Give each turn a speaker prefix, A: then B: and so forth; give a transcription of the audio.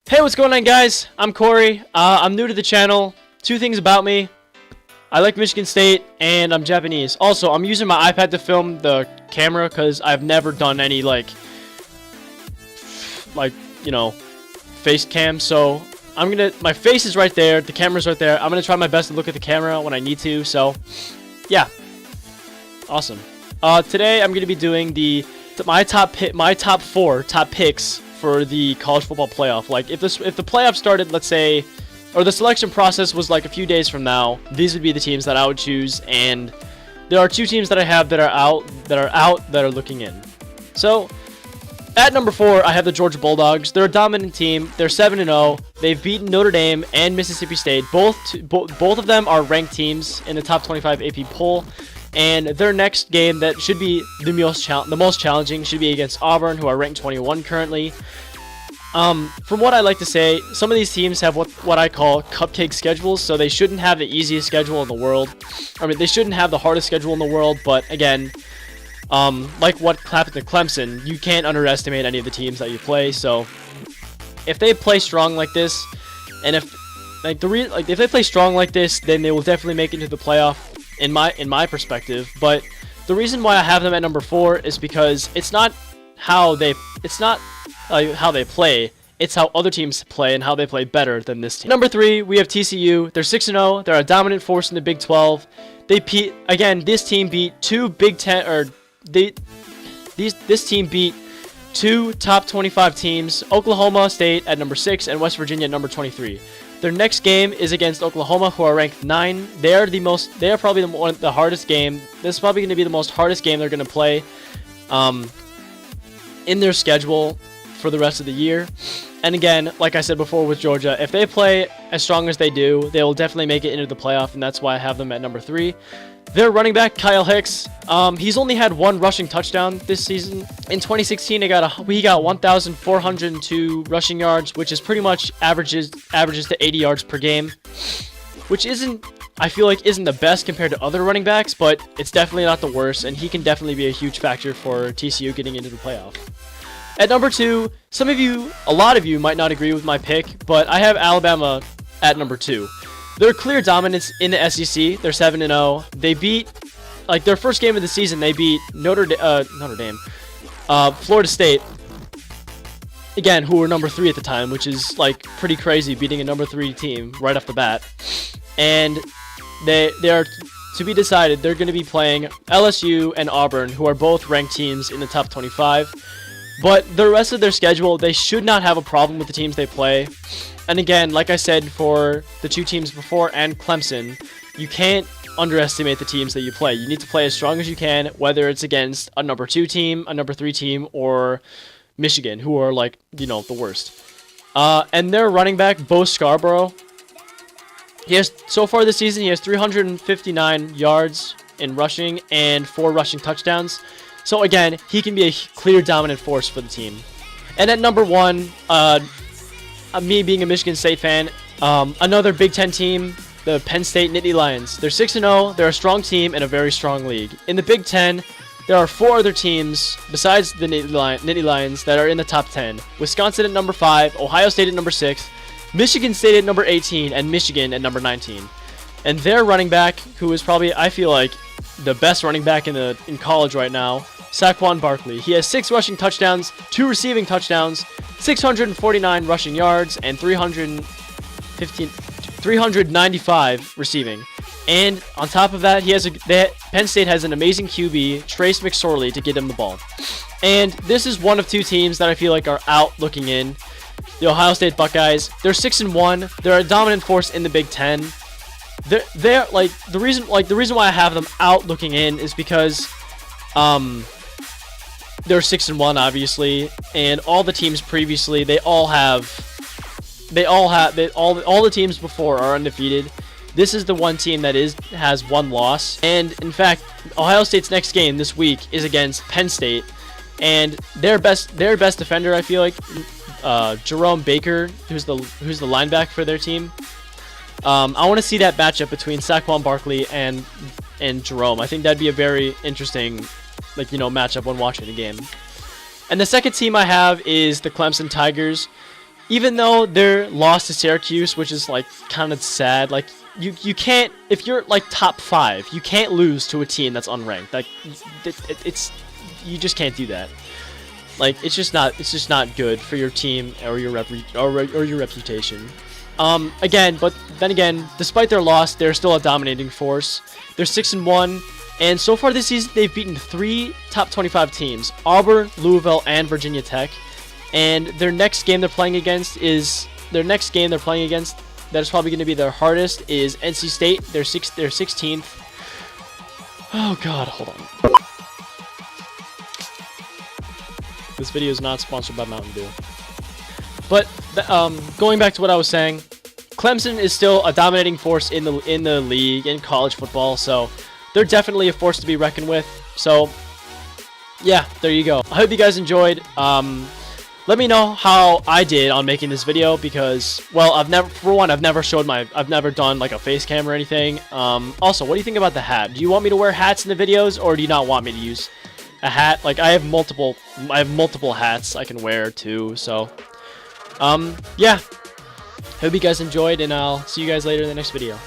A: Hey, what's going on, guys? I'm Kory. I'm new to the channel. Two things about me. I like Michigan State, and I'm Japanese. Also, I'm using my iPad to film the camera because I've never done any, face cam. So, my face is right there. The camera's right there. I'm gonna try my best to look at the camera when I need to. So, yeah. Awesome. Today, I'm gonna be doing my top 4 top picks for the college football playoff. Like, if the playoff started, let's say, or the selection process was like a few days from now, these would be the teams that I would choose. And there are 2 teams that I have that are looking in. So at number 4, I have the Georgia Bulldogs. They're a dominant team. They're 7-0. They've beaten Notre Dame and Mississippi State. Both of them are ranked teams in the top 25 AP poll. And their next game that should be the most challenging should be against Auburn, who are ranked 21 currently. From what I like to say, some of these teams have what I call cupcake schedules, so they shouldn't have the easiest schedule in the world. I mean, they shouldn't have the hardest schedule in the world, but again, like what happened to Clemson, you can't underestimate any of the teams that you play. So if they play strong like this, and if they play strong like this, then they will definitely make it to the playoff in my perspective. But the reason why I have them at number 4 is because it's not how they play, it's how other teams play and how they play better than this team. Number 3, we have TCU. They're 6-0. They're a dominant force in the Big 12. This team beat 2 Big 10, or this team beat 2 top 25 teams, Oklahoma State at number 6 and West Virginia at number 23. Their next game is against Oklahoma, who are ranked 9. They are probably the hardest game. This is probably going to be the most hardest game they're going to play in their schedule for the rest of the year. And again, like I said before with Georgia, if they play as strong as they do, they will definitely make it into the playoff, and that's why I have them at number 3. Their running back, Kyle Hicks, he's only had 1 rushing touchdown this season. In 2016, he got 1,402 rushing yards, which is pretty much averages to 80 yards per game, which I feel like isn't the best compared to other running backs, but it's definitely not the worst, and he can definitely be a huge factor for TCU getting into the playoff. At number 2, a lot of you might not agree with my pick, but I have Alabama at number 2. They're clear dominance in the SEC. They're 7-0. They beat, their first game of the season, they beat Florida State, again, who were number 3 at the time, which is pretty crazy, beating a number 3 team right off the bat. And they are to be decided. They're going to be playing LSU and Auburn, who are both ranked teams in the top 25. But the rest of their schedule, they should not have a problem with the teams they play. And again, like I said for the 2 teams before and Clemson, you can't underestimate the teams that you play. You need to play as strong as you can, whether it's against a number 2 team, a number 3 team, or Michigan, who are the worst. And their running back, Bo Scarborough, so far this season, he has 359 yards in rushing and 4 rushing touchdowns. So again, he can be a clear dominant force for the team. And at number 1, me being a Michigan State fan, another Big 10 team, the Penn State Nittany Lions. They're 6-0. They're a strong team in a very strong league. In the Big 10, there are 4 other teams besides the Nittany Lions that are in the top 10. Wisconsin at number 5, Ohio State at number 6, Michigan State at number 18, and Michigan at number 19. And their running back, who is probably, I feel like, the best running back in college right now, Saquon Barkley. He has 6 rushing touchdowns, 2 receiving touchdowns, 649 rushing yards, and 395 receiving. And on top of that, Penn State has an amazing QB, Trace McSorley, to get him the ball. And this is one of 2 teams that I feel like are out looking in. The Ohio State Buckeyes. They're 6-1. They're a dominant force in the Big 10. They're the reason why I have them out looking in is because they're 6-1, obviously, and all the teams previously, all the teams before are undefeated. This is the one team that has 1 loss, and in fact, Ohio State's next game this week is against Penn State, and their best defender, I feel like, Jerome Baker, who's the linebacker for their team. I want to see that matchup between Saquon Barkley and Jerome. I think that'd be a very interesting matchup when watching the game. And the second team I have is the Clemson Tigers. even though they're lost to Syracuse, which is like kind of sad, like you can't, if you're like top 5, you can't lose to a team that's unranked. Like it's you just can't do that. Like it's just not good for your team or your reputation. Again, but then again, despite their loss, they're still a dominating force. They're 6-1, and so far this season they've beaten 3 top 25 teams: Auburn, Louisville, and Virginia Tech. And their next game they're playing against that is probably going to be their hardest is NC State. They're 16th. Oh God, hold on. This video is not sponsored by Mountain Dew. But going back to what I was saying, Clemson is still a dominating force in the league in college football, so they're definitely a force to be reckoned with. So yeah, there you go. I hope you guys enjoyed. Let me know how I did on making this video, because, well, I've never done like a face cam or anything. Also, what do you think about the hat? Do you want me to wear hats in the videos, or do you not want me to use a hat? Like, I have multiple hats I can wear too. So, yeah. Hope you guys enjoyed, and I'll see you guys later in the next video.